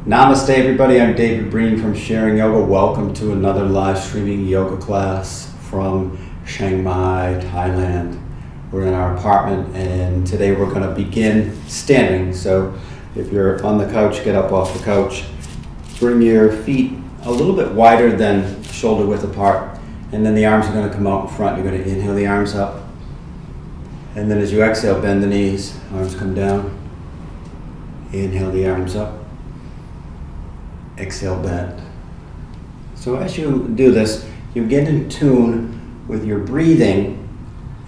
Namaste everybody, I'm David Breen from Sharing Yoga. Welcome to another live streaming yoga class from Chiang Mai, Thailand. We're in our apartment and today we're going to begin standing. So if you're on the couch, get up off the couch. Bring your feet a little bit wider than shoulder width apart, and then the arms are going to come out in front. You're going to inhale the arms up, and then as you exhale, bend the knees, arms come down. Inhale the arms up. Exhale, bend. So as you do this, you get in tune with your breathing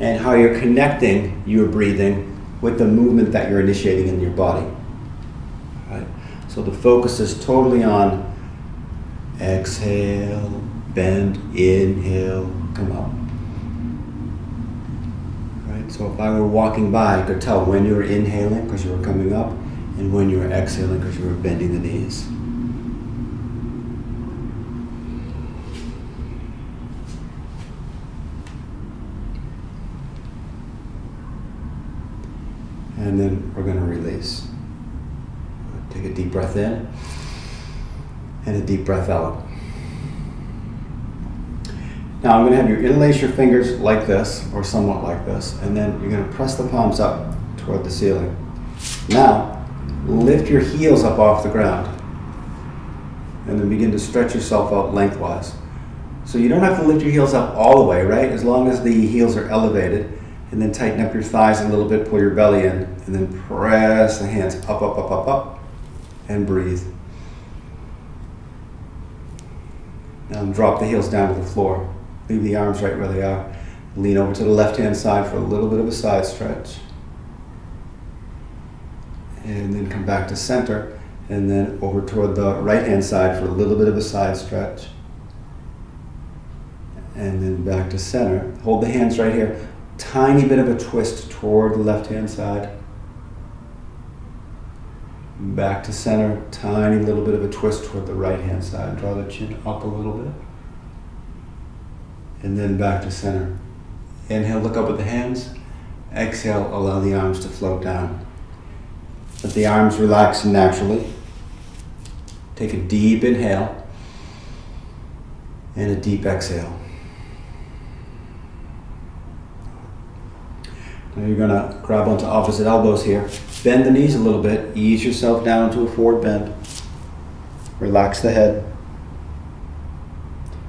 and how you're connecting your breathing with the movement that you're initiating in your body. Right? So the focus is totally on exhale, bend, inhale, come up. Right? So if I were walking by, I could tell when you were inhaling because you were coming up and when you were exhaling because you were bending the knees. And then we're going to release. Take a deep breath in and a deep breath out. Now I'm going to have you interlace your fingers like this, or somewhat like this, and then you're going to press the palms up toward the ceiling. Now, lift your heels up off the ground and then begin to stretch yourself out lengthwise. So you don't have to lift your heels up all the way, right? As long as the heels are elevated. And then tighten up your thighs a little bit, pull your belly in, and then press the hands up, up, up, up, up, and breathe. Now drop the heels down to the floor. Leave the arms right where they are. Lean over to the left-hand side for a little bit of a side stretch. And then come back to center, and then over toward the right-hand side for a little bit of a side stretch. And then back to center. Hold the hands right here. Tiny bit of a twist toward the left-hand side. Back to center, tiny little bit of a twist toward the right-hand side. Draw the chin up a little bit. And then back to center. Inhale, look up at the hands. Exhale, allow the arms to float down. Let the arms relax naturally. Take a deep inhale and a deep exhale. Now you're going to grab onto opposite elbows here. Bend the knees a little bit. Ease yourself down into a forward bend. Relax the head.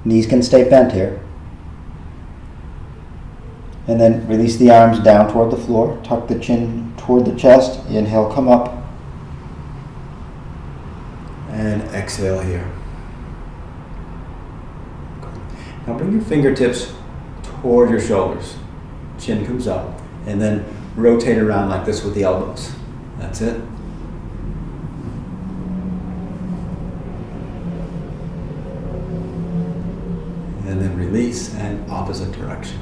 Knees can stay bent here. And then release the arms down toward the floor. Tuck the chin toward the chest. Inhale, come up. And exhale here. Now bring your fingertips toward your shoulders. Chin comes up. And then rotate around like this with the elbows. That's it. And then release and opposite direction.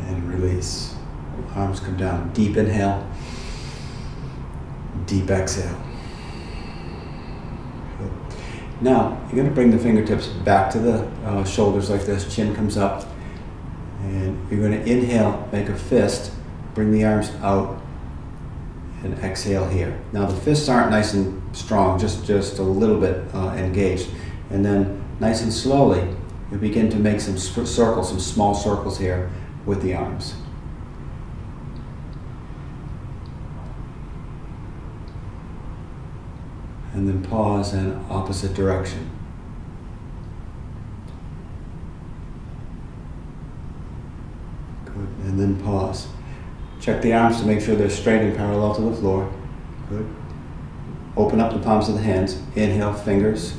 And release. Arms come down. Deep inhale. Deep exhale. Now, you're going to bring the fingertips back to the shoulders like this, chin comes up, and you're going to inhale, make a fist, bring the arms out, and exhale here. Now the fists aren't nice and strong, just a little bit engaged. And then, nice and slowly, you begin to make some circles, some small circles here with the arms. And then pause in opposite direction. Good. And then pause. Check the arms to make sure they're straight and parallel to the floor. Good. Open up the palms of the hands. Inhale, fingers.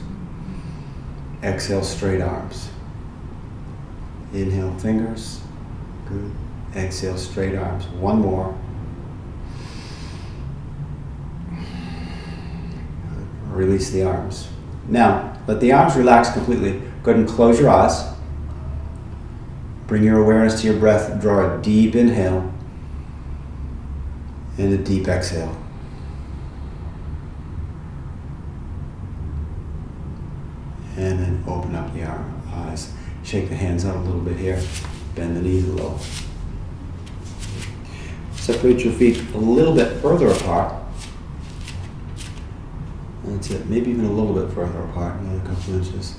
Exhale, straight arms. Inhale, fingers. Good. Exhale, straight arms. One more. Release the arms. Now, let the arms relax completely. Go ahead and close your eyes. Bring your awareness to your breath. Draw a deep inhale and a deep exhale. And then open up the eyes. Shake the hands out a little bit here. Bend the knees a little. Separate your feet a little bit further apart. That's it, maybe even a little bit further apart, another couple inches.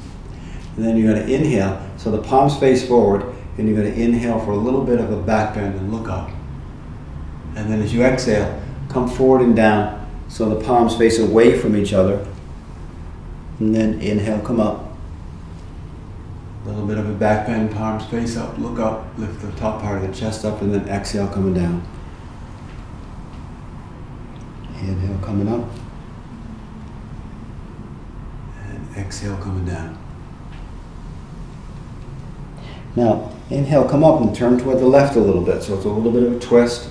And then you're going to inhale, so the palms face forward, and you're going to inhale for a little bit of a back bend and look up. And then as you exhale, come forward and down, so the palms face away from each other. And then inhale, come up. A little bit of a back bend, palms face up, look up, lift the top part of the chest up, and then exhale, coming down. Inhale, coming up. And exhale, coming down. Now, inhale, come up and turn toward the left a little bit. So it's a little bit of a twist.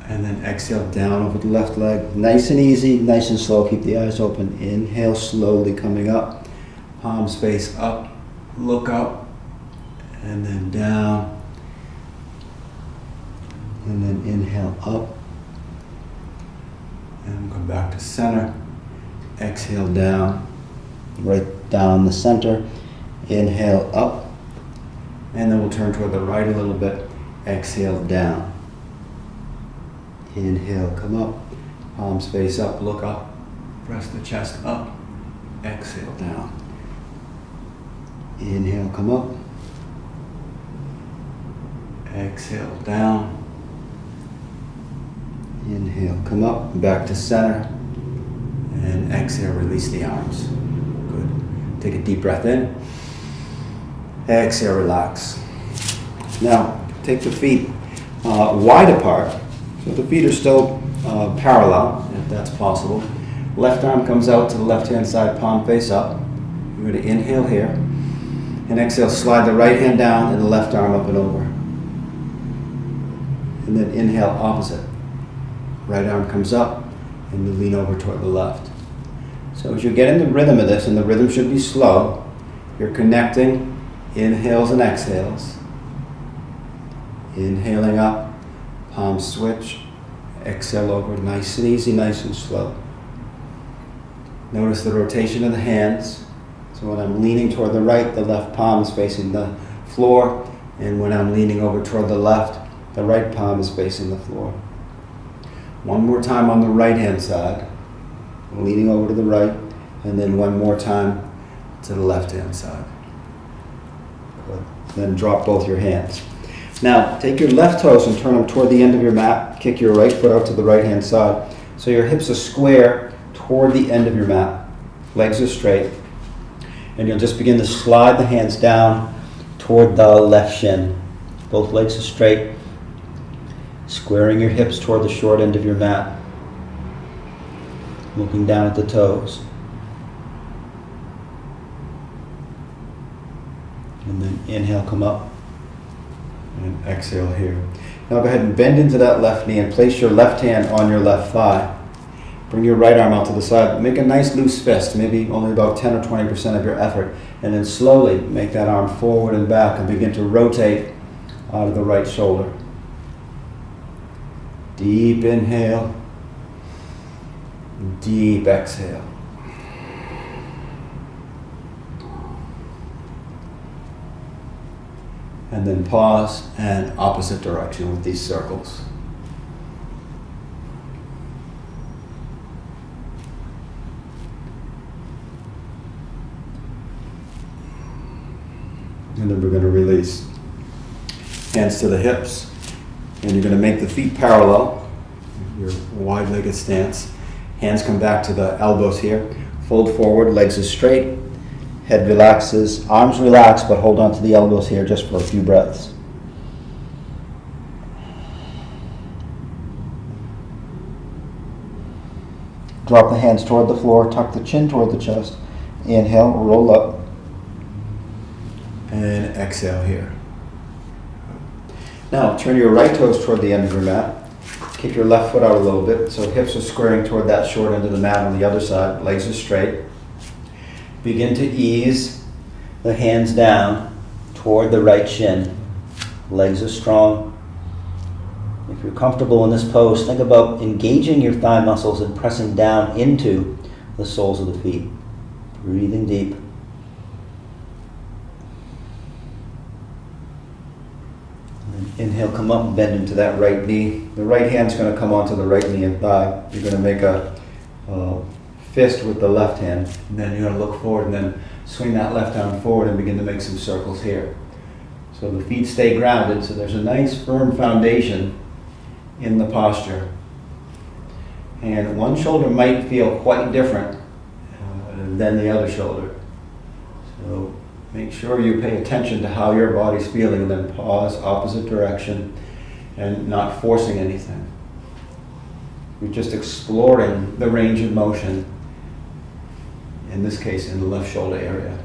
And then exhale down over the left leg. Nice and easy, nice and slow. Keep the eyes open. Inhale, slowly coming up. Palms face up, look up, and then down. And then inhale up. And come back to center. Exhale down, right down the center. Inhale up. And then we'll turn toward the right a little bit. Exhale down. Inhale, come up. Palms face up, look up. Press the chest up. Exhale down. Inhale, come up. Exhale down. Inhale, come up, back to center. And exhale, release the arms. Good. Take a deep breath in. Exhale, relax. Now, take the feet wide apart. So the feet are still parallel, if that's possible. Left arm comes out to the left-hand side, palm face up. You're going to inhale here. And exhale, slide the right hand down and the left arm up and over. And then inhale, opposite. Right arm comes up and you lean over toward the left. So as you get in the rhythm of this, and the rhythm should be slow, you're connecting inhales and exhales. Inhaling up, palms switch, exhale over, nice and easy, nice and slow. Notice the rotation of the hands. So when I'm leaning toward the right, the left palm is facing the floor, and when I'm leaning over toward the left, the right palm is facing the floor. One more time on the right hand side, leaning over to the right, and then one more time to the left hand side. Good. Then drop both your hands. Now, take your left toes and turn them toward the end of your mat. Kick your right foot out to the right hand side. So your hips are square toward the end of your mat. Legs are straight. And you'll just begin to slide the hands down toward the left shin. Both legs are straight. Squaring your hips toward the short end of your mat. Looking down at the toes. And then inhale, come up. And exhale here. Now go ahead and bend into that left knee and place your left hand on your left thigh. Bring your right arm out to the side. Make a nice loose fist, maybe only about 10 or 20% of your effort. And then slowly make that arm forward and back and begin to rotate out of the right shoulder. Deep inhale. Deep exhale. And then pause and opposite direction with these circles. And then we're going to release. Hands to the hips. And you're going to make the feet parallel. Your wide-legged stance. Hands come back to the elbows here. Fold forward, legs are straight. Head relaxes, arms relax, but hold on to the elbows here just for a few breaths. Drop the hands toward the floor, tuck the chin toward the chest. Inhale, roll up. And exhale here. Now turn your right toes toward the end of your mat. Kick your left foot out a little bit so hips are squaring toward that short end of the mat on the other side. Legs are straight. Begin to ease the hands down toward the right shin. Legs are strong. If you're comfortable in this pose, think about engaging your thigh muscles and pressing down into the soles of the feet. Breathing deep. And then Inhale, come up and bend into that right knee. The right hand's going to come onto the right knee and thigh. You're going to make a fist with the left hand. And then you're going to look forward and then swing that left arm forward and begin to make some circles here. So the feet stay grounded, so there's a nice firm foundation in the posture. And one shoulder might feel quite different than the other shoulder. So make sure you pay attention to how your body's feeling and then pause, opposite direction, and not forcing anything. You're just exploring the range of motion, in this case in the left shoulder area.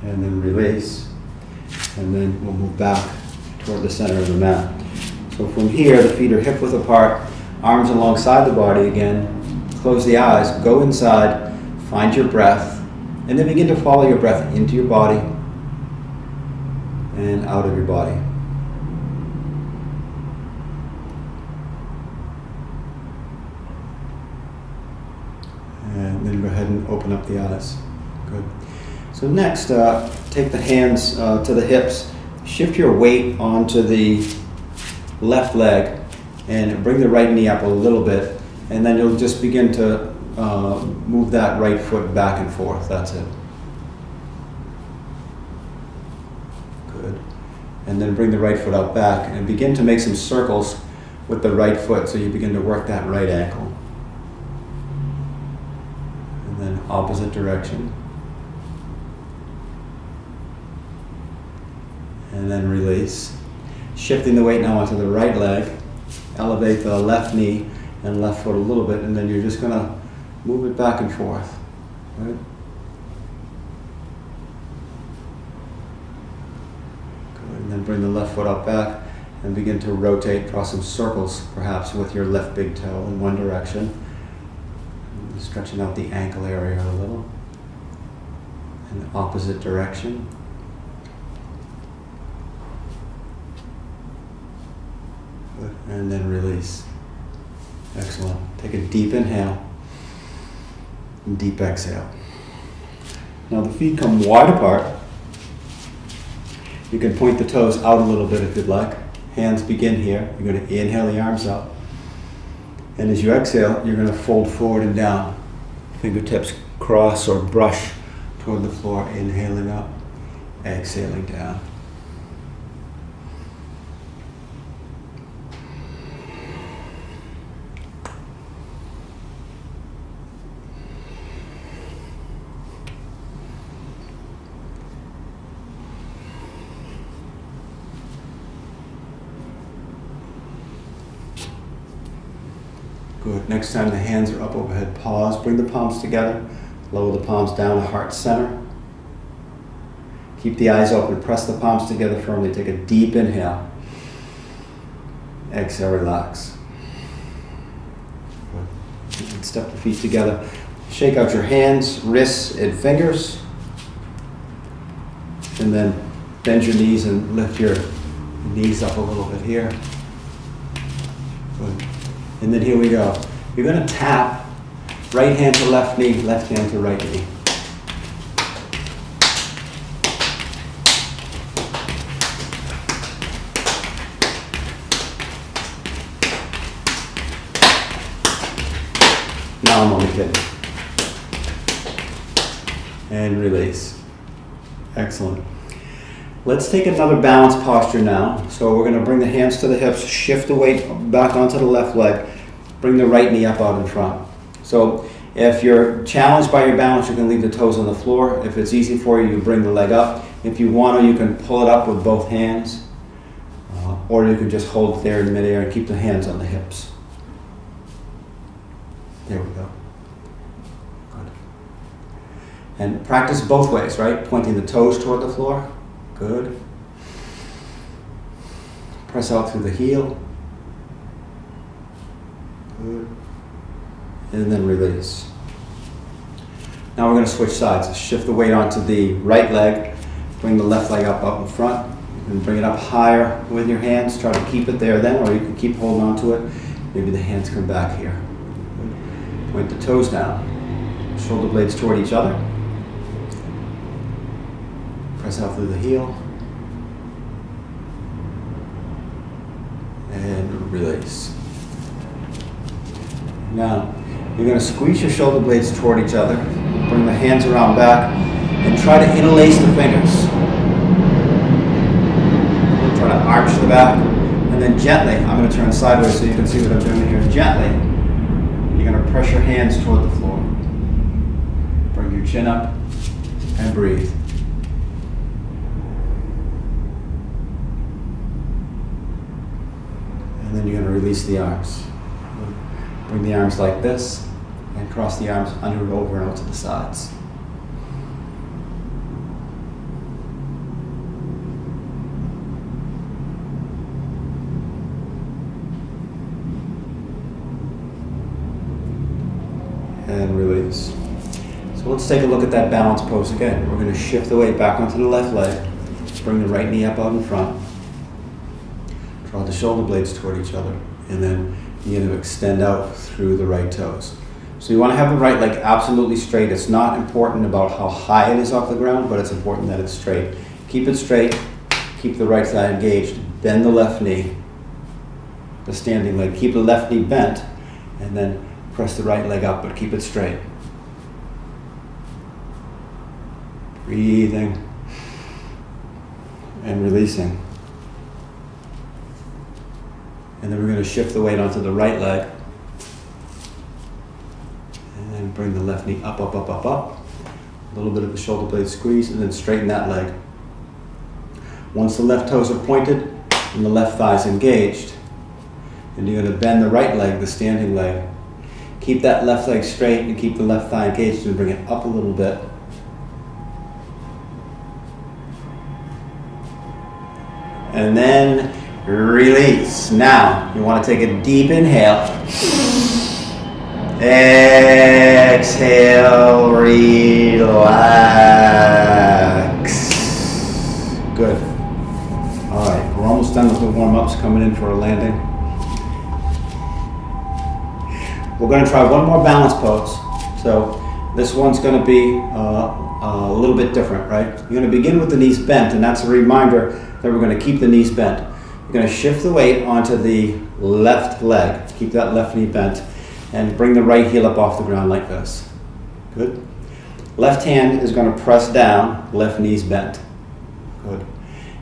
And then release, and then we'll move back toward the center of the mat. So from here, the feet are hip width apart, arms alongside the body again. Close the eyes, go inside, find your breath, and then begin to follow your breath into your body and out of your body. And then go ahead and open up the eyes. Good. So next, take the hands to the hips, shift your weight onto the left leg, and bring the right knee up a little bit, and then you'll just begin to move that right foot back and forth. That's it. Good. And then bring the right foot out back and begin to make some circles with the right foot, so you begin to work that right ankle. And then opposite direction. And then release. Shifting the weight now onto the right leg. Elevate the left knee and left foot a little bit, and then you're just going to move it back and forth. Right? Good. And then bring the left foot up back and begin to rotate, draw some circles perhaps with your left big toe in one direction. And stretching out the ankle area a little. And opposite direction. And then release. Excellent. Take a deep inhale and deep exhale. Now the feet come wide apart. You can point the toes out a little bit if you'd like. Hands begin here. You're going to inhale the arms up. And as you exhale, you're going to fold forward and down. Fingertips cross or brush toward the floor. Inhaling up, exhaling down. Good. Next time the hands are up overhead, pause, bring the palms together, lower the palms down to heart center. Keep the eyes open, press the palms together firmly, take a deep inhale. Exhale, relax. Good. And step the feet together. Shake out your hands, wrists, and fingers. And then bend your knees and lift your knees up a little bit here. Good. And then here we go. You're going to tap right hand to left knee, left hand to right knee. Now I'm only kidding. And release. Excellent. Let's take another balanced posture now. So we're going to bring the hands to the hips, shift the weight back onto the left leg, bring the right knee up out in front. So if you're challenged by your balance, you can leave the toes on the floor. If it's easy for you, you bring the leg up. If you want to, you can pull it up with both hands, or you can just hold it there in midair and keep the hands on the hips. There we go. Good. And practice both ways, right? Pointing the toes toward the floor. Good. Press out through the heel. Good. And then release. Now we're going to switch sides. Shift the weight onto the right leg. Bring the left leg up in front. And bring it up higher with your hands. Try to keep it there then, or you can keep holding on to it. Maybe the hands come back here. Good. Point the toes down. Shoulder blades toward each other. Press out through the heel. release. Now, you're going to squeeze your shoulder blades toward each other, bring the hands around back, and try to interlace the fingers. Try to arch the back, and then gently, I'm going to turn sideways so you can see what I'm doing here. Gently, you're going to press your hands toward the floor. Bring your chin up and breathe. And then you're going to release the arms. Bring the arms like this, and cross the arms under and over and out to the sides. And release. So let's take a look at that balance pose again. We're going to shift the weight back onto the left leg, bring the right knee up out in front, draw the shoulder blades toward each other, and then you're going to extend out through the right toes. So you want to have the right leg absolutely straight. It's not important about how high it is off the ground, but it's important that it's straight. Keep it straight, keep the right side engaged, bend the left knee, the standing leg. Keep the left knee bent, and then press the right leg up, but keep it straight. Breathing and releasing. And then we're going to shift the weight onto the right leg. And then bring the left knee up, up, up, up, up. A little bit of the shoulder blade squeeze, and then straighten that leg. Once the left toes are pointed and the left thigh is engaged, and you're going to bend the right leg, the standing leg. Keep that left leg straight and keep the left thigh engaged and bring it up a little bit. And then release. Now, you want to take a deep inhale. Exhale, relax. Good. All right, we're almost done with the warm-ups, coming in for a landing. We're going to try one more balance pose. So this one's going to be a little bit different, right? You're going to begin with the knees bent, and that's a reminder that we're going to keep the knees bent. You're going to shift the weight onto the left leg. Keep that left knee bent, and bring the right heel up off the ground like this. Good. Left hand is going to press down, left knee's bent. Good.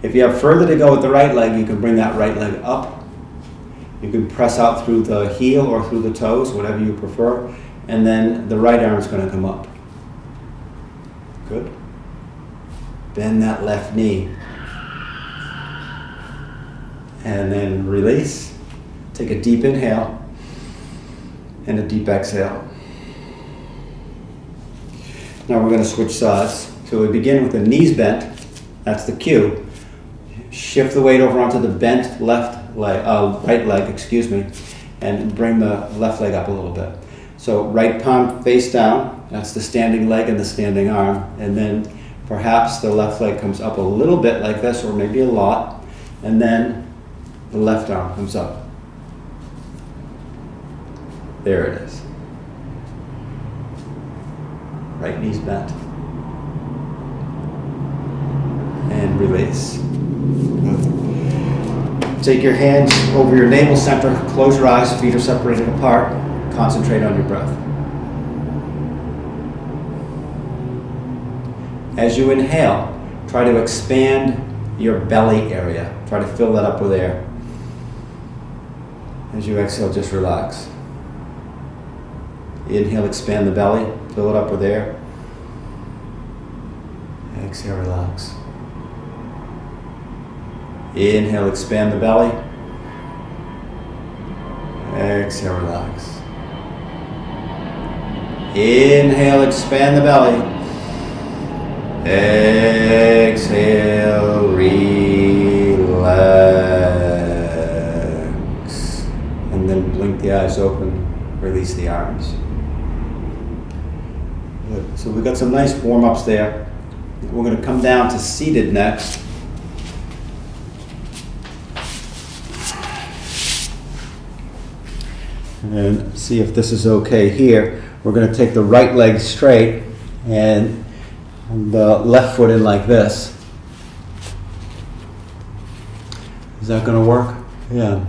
If you have further to go with the right leg, you can bring that right leg up. You can press out through the heel or through the toes, whatever you prefer, and then the right arm is going to come up. Good. Bend that left knee. And then release. Take a deep inhale and a deep exhale. Now we're going to switch sides. So we begin with the knees bent. That's the cue. Shift the weight over onto the bent left leg, right leg, and bring the left leg up a little bit. So right palm face down. That's the standing leg and the standing arm. And then perhaps the left leg comes up a little bit like this, or maybe a lot. And then the left arm comes up. There it is. Right knee's bent. And release. Good. Take your hands over your navel center, close your eyes, feet are separated apart. Concentrate on your breath. As you inhale, try to expand your belly area. Try to fill that up with air. As you exhale, just relax. Inhale, expand the belly, fill it up with air. Exhale, relax. Inhale, expand the belly. Exhale, relax. Inhale, expand the belly. Exhale, relax. And then blink the eyes open, release the arms. Good. So we've got some nice warm-ups there. We're going to come down to seated next. And see if this is okay here. We're going to take the right leg straight and the left foot in like this. Is that going to work? Yeah.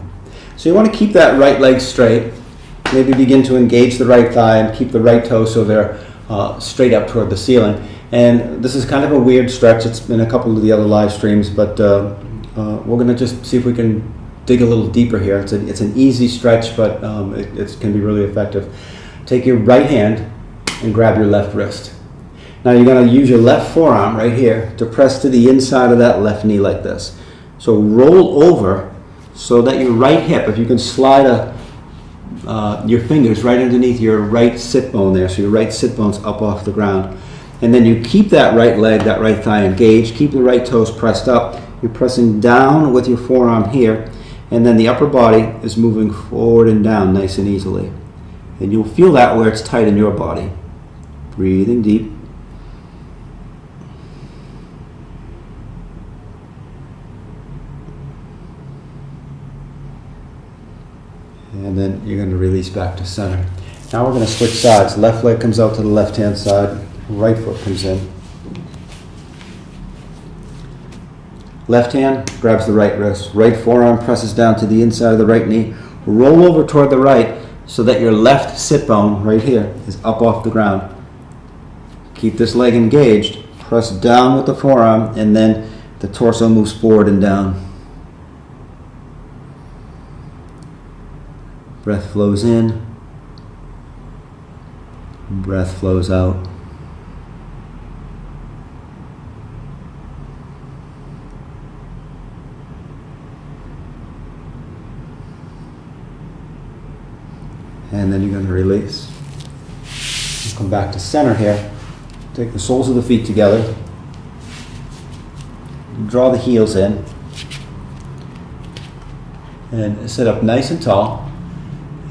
So So you want to keep that right leg straight. Maybe begin to engage the right thigh and keep the right toe so they're straight up toward the ceiling. And this is kind of a weird stretch. It's been a couple of the other live streams, but we're going to just see if we can dig a little deeper here. It's an easy stretch, but it can be really effective. Take your right hand and grab your left wrist. Now you're going to use your left forearm right here to press to the inside of that left knee like this. So roll over so that your right hip, if you can slide your fingers right underneath your right sit bone there, so your right sit bone's up off the ground. And then you keep that right leg, that right thigh engaged, keep the right toes pressed up. You're pressing down with your forearm here, and then the upper body is moving forward and down nice and easily. And you'll feel that where it's tight in your body. Breathing deep. And then you're going to release back to center. Now we're going to switch sides. Left leg comes out to the left-hand side. Right foot comes in. Left hand grabs the right wrist. Right forearm presses down to the inside of the right knee. Roll over toward the right so that your left sit bone right here is up off the ground. Keep this leg engaged. Press down with the forearm, and then the torso moves forward and down. Breath flows in. Breath flows out. And then you're going to release. Come back to center here. Take the soles of the feet together. Draw the heels in. And sit up nice and tall.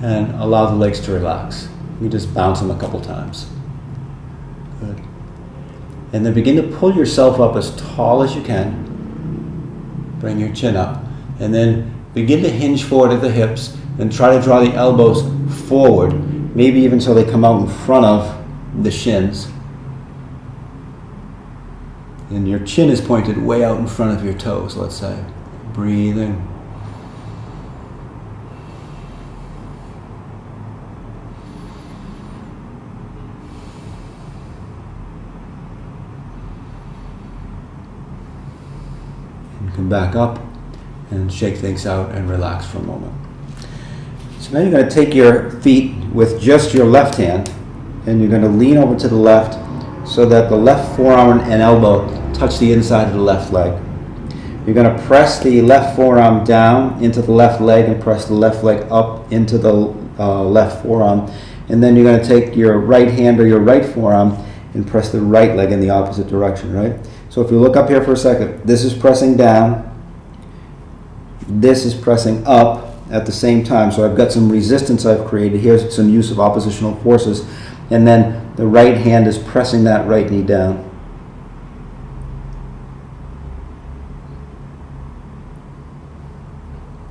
And allow the legs to relax. You just bounce them a couple times. Good. And then begin to pull yourself up as tall as you can. Bring your chin up. And then begin to hinge forward at the hips and try to draw the elbows forward, maybe even so they come out in front of the shins. And your chin is pointed way out in front of your toes, let's say. Breathing. Come back up and shake things out and relax for a moment. So now you're going to take your feet with just your left hand and you're going to lean over to the left so that the left forearm and elbow touch the inside of the left leg. You're going to press the left forearm down into the left leg and press the left leg up into the left forearm. And then you're going to take your right hand or your right forearm and press the right leg in the opposite direction, right? So if you look up here for a second, this is pressing down, this is pressing up at the same time. So I've got some resistance I've created. Here's some use of oppositional forces. And then the right hand is pressing that right knee down.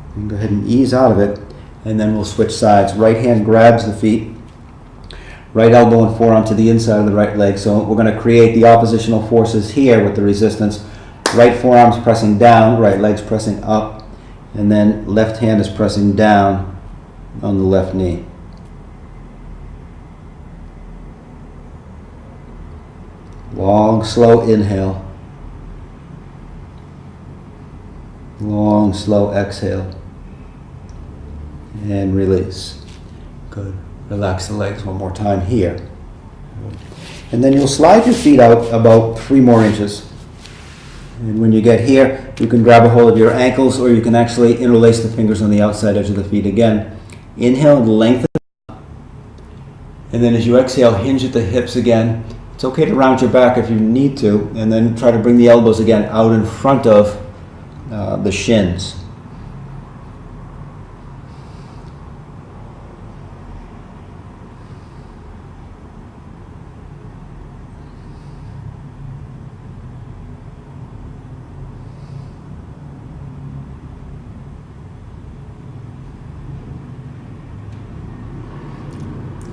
You can go ahead and ease out of it, and then we'll switch sides. Right hand grabs the feet. Right elbow and forearm to the inside of the right leg. So we're going to create the oppositional forces here with the resistance. Right forearm's pressing down, right leg's pressing up, and then left hand is pressing down on the left knee. Long, slow inhale. Long, slow exhale. And release. Good. Relax the legs one more time here. And then you'll slide your feet out about 3 more inches. And when you get here, you can grab a hold of your ankles, or you can actually interlace the fingers on the outside edge of the feet again. Inhale and lengthen. And then as you exhale, hinge at the hips again. It's okay to round your back if you need to, and then try to bring the elbows again out in front of the shins.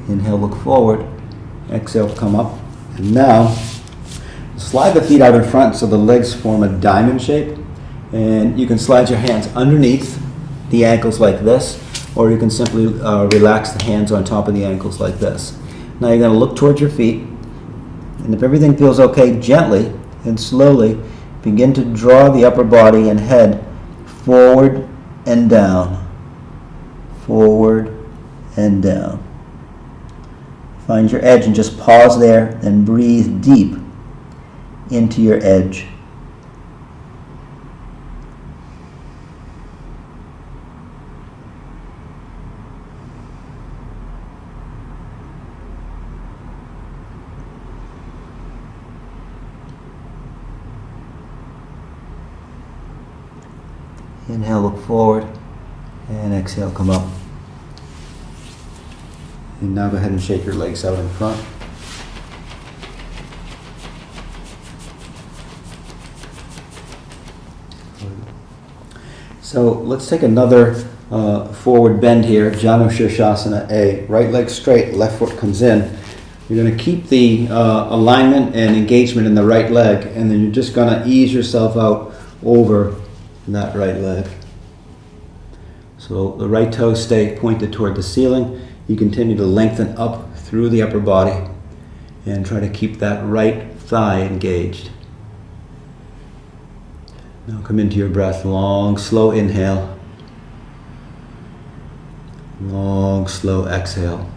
Inhale, look forward. Exhale, come up. And now, slide the feet out in front so the legs form a diamond shape. And you can slide your hands underneath the ankles like this, or you can simply relax the hands on top of the ankles like this. Now you're going to look towards your feet, and if everything feels okay, gently and slowly begin to draw the upper body and head forward and down, forward and down. Find your edge and just pause there and breathe deep into your edge. Inhale, look forward, and exhale, come up. And now go ahead and shake your legs out in front. So let's take another forward bend here, Janu Shirshasana A. Right leg straight, left foot comes in. You're going to keep the alignment and engagement in the right leg, and then you're just going to ease yourself out over that right leg. So the right toes stay pointed toward the ceiling. You continue to lengthen up through the upper body and try to keep that right thigh engaged. Now come into your breath. Long, slow inhale. Long, slow exhale.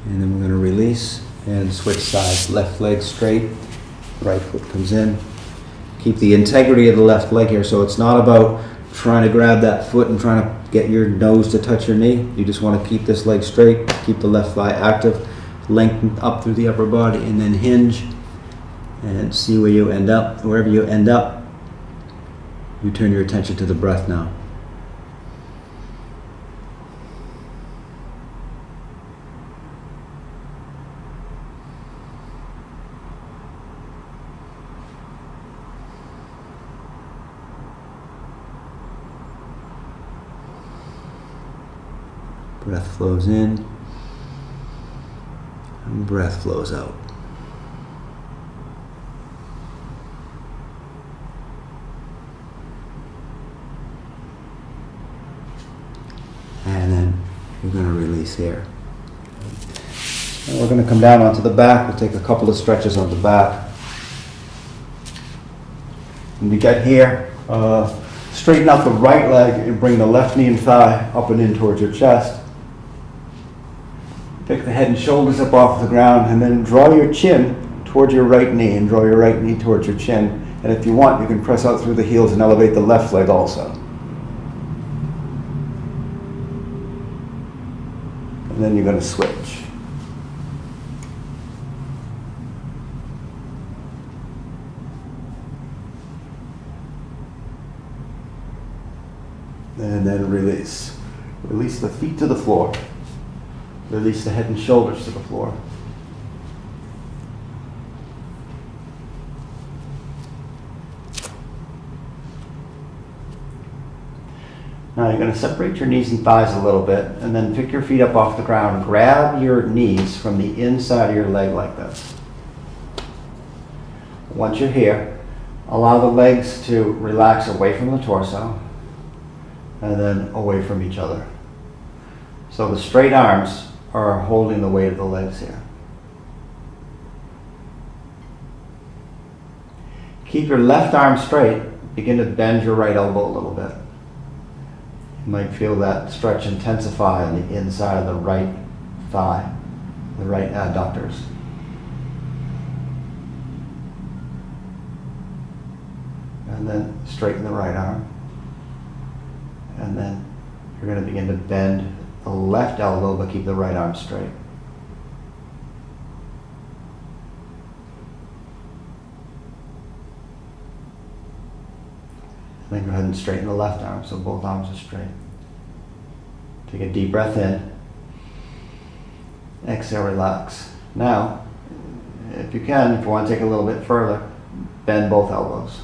And then we're going to release and switch sides. Left leg straight, right foot comes in. Keep the integrity of the left leg here, so it's not about trying to grab that foot and trying to get your nose to touch your knee. You just want to keep this leg straight, keep the left thigh active, lengthen up through the upper body, and then hinge and see where you end up. Wherever you end up, you turn your attention to the breath now. Breath flows in, and breath flows out. And then you're going to release here. And we're going to come down onto the back. We'll take a couple of stretches on the back. When you get here, straighten out the right leg and bring the left knee and thigh up and in towards your chest. Pick the head and shoulders up off the ground, and then draw your chin towards your right knee and draw your right knee towards your chin. And if you want, you can press out through the heels and elevate the left leg also. And then you're going to switch. And then release. Release the feet to the floor. Release the head and shoulders to the floor. Now you're going to separate your knees and thighs a little bit, and then pick your feet up off the ground. Grab your knees from the inside of your leg like this. Once you're here, allow the legs to relax away from the torso and then away from each other. So the straight arms are holding the weight of the legs here. Keep your left arm straight. Begin to bend your right elbow a little bit. You might feel that stretch intensify on the inside of the right thigh, the right adductors. And then straighten the right arm. And then you're going to begin to bend the left elbow, but keep the right arm straight. Then go ahead and straighten the left arm so both arms are straight. Take a deep breath in. Exhale, relax. Now, if you can, if you want to take a little bit further, bend both elbows.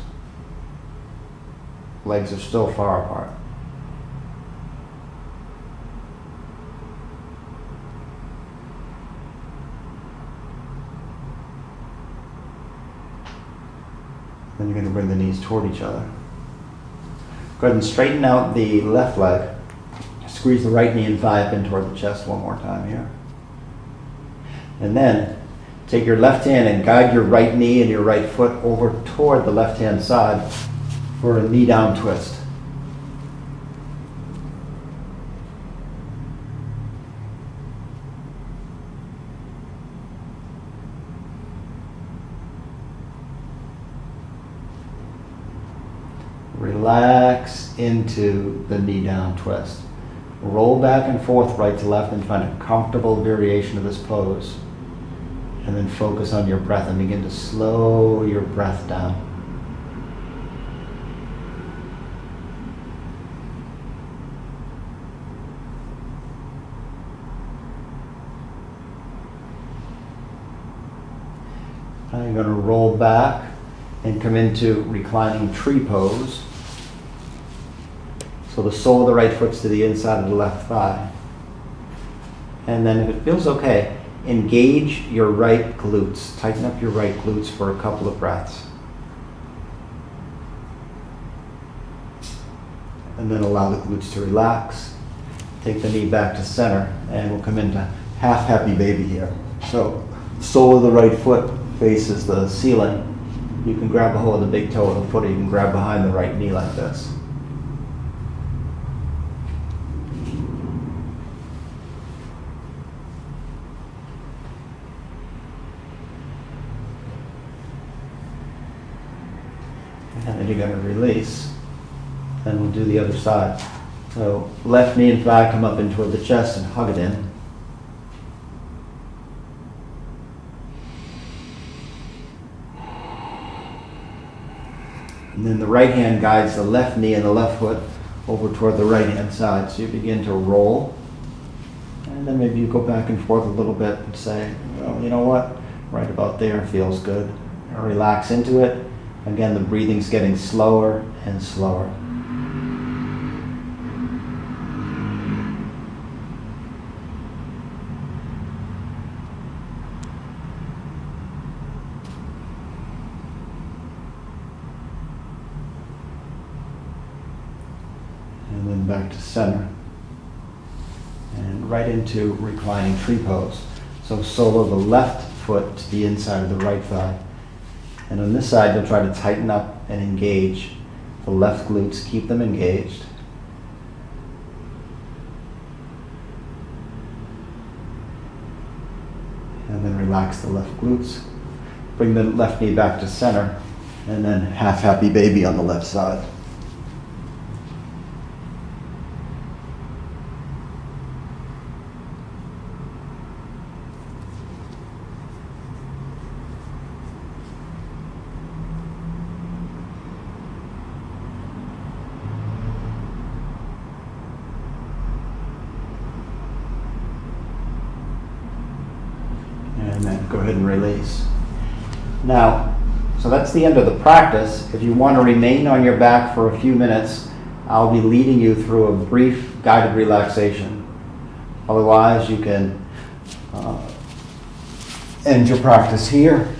legs are still far apart. Then you're going to bring the knees toward each other. Go ahead and straighten out the left leg. Squeeze the right knee and thigh up in toward the chest one more time here. And then take your left hand and guide your right knee and your right foot over toward the left hand side for a knee down twist. Relax into the knee down twist. Roll back and forth right to left and find a comfortable variation of this pose. And then focus on your breath and begin to slow your breath down. Now you're going to roll back and come into reclining tree pose. So the sole of the right foot's to the inside of the left thigh. And then if it feels okay, engage your right glutes. Tighten up your right glutes for a couple of breaths. And then allow the glutes to relax. Take the knee back to center and we'll come into half happy baby here. So sole of the right foot faces the ceiling. You can grab a hold of the big toe of the foot, or you can grab behind the right knee like this. And then you're going to release. Then we'll do the other side. So left knee and thigh come up in toward the chest and hug it in. And then the right hand guides the left knee and the left foot over toward the right hand side. So you begin to roll. And then maybe you go back and forth a little bit and say, well, you know what? Right about there feels good. Or relax into it. Again, the breathing's getting slower and slower. And then back to center. And right into reclining tree pose. So sole of the left foot to the inside of the right thigh. And on this side, you'll try to tighten up and engage the left glutes. Keep them engaged. And then relax the left glutes. Bring the left knee back to center. And then half happy baby on the left side. And then go ahead and release. Now, so that's the end of the practice. If you want to remain on your back for a few minutes, I'll be leading you through a brief guided relaxation. Otherwise, you can end your practice here,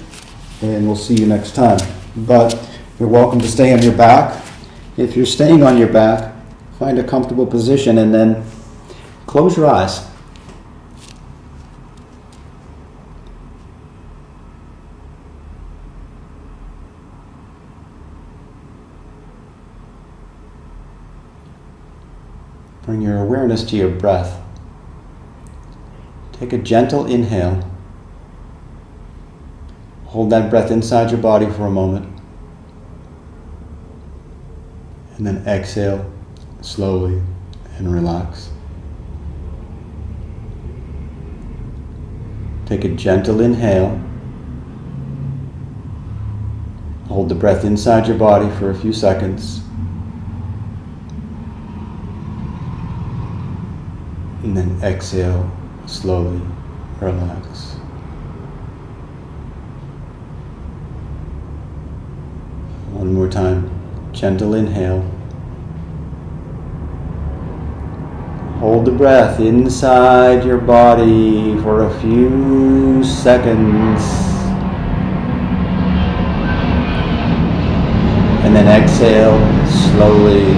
and we'll see you next time. But you're welcome to stay on your back. If you're staying on your back, find a comfortable position and then close your eyes. Bring your awareness to your breath. Take a gentle inhale. Hold that breath inside your body for a moment. And then exhale slowly and relax. Take a gentle inhale. Hold the breath inside your body for a few seconds. And then exhale, slowly, relax. One more time, gentle inhale. Hold the breath inside your body for a few seconds. And then exhale slowly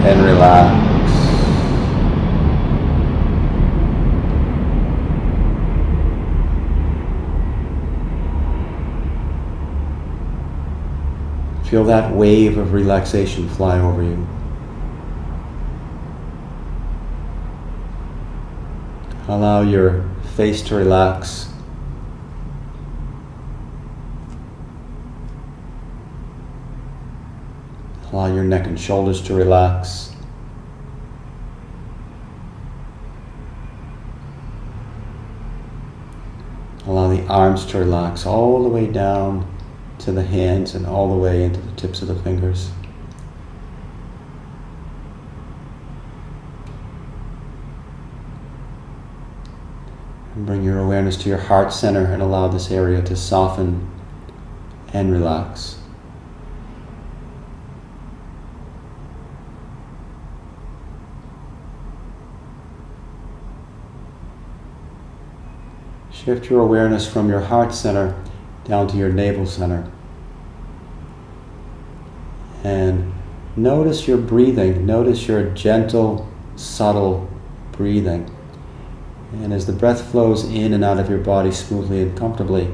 and relax. Feel that wave of relaxation fly over you. Allow your face to relax. Allow your neck and shoulders to relax. Allow the arms to relax all the way down to the hands and all the way into the tips of the fingers. And bring your awareness to your heart center and allow this area to soften and relax. Shift your awareness from your heart center down to your navel center. And notice your breathing. Notice your gentle, subtle breathing. And as the breath flows in and out of your body smoothly and comfortably,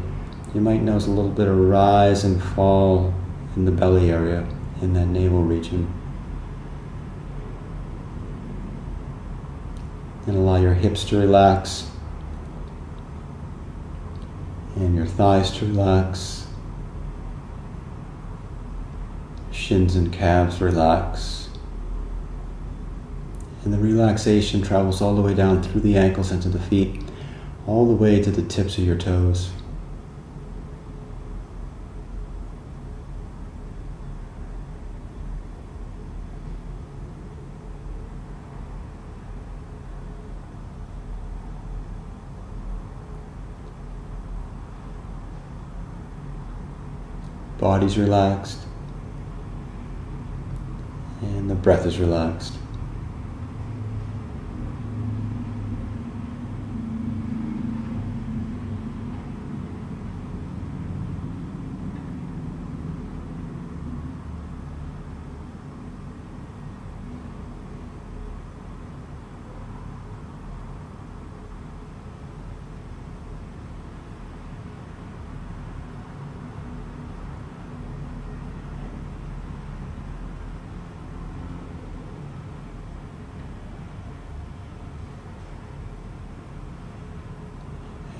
you might notice a little bit of rise and fall in the belly area, in that navel region. And allow your hips to relax and your thighs to relax. Shins and calves relax. And the relaxation travels all the way down through the ankles and to the feet, all the way to the tips of your toes. Body's relaxed, and the breath is relaxed.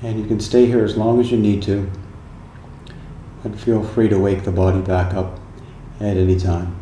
And you can stay here as long as you need to, and feel free to wake the body back up at any time.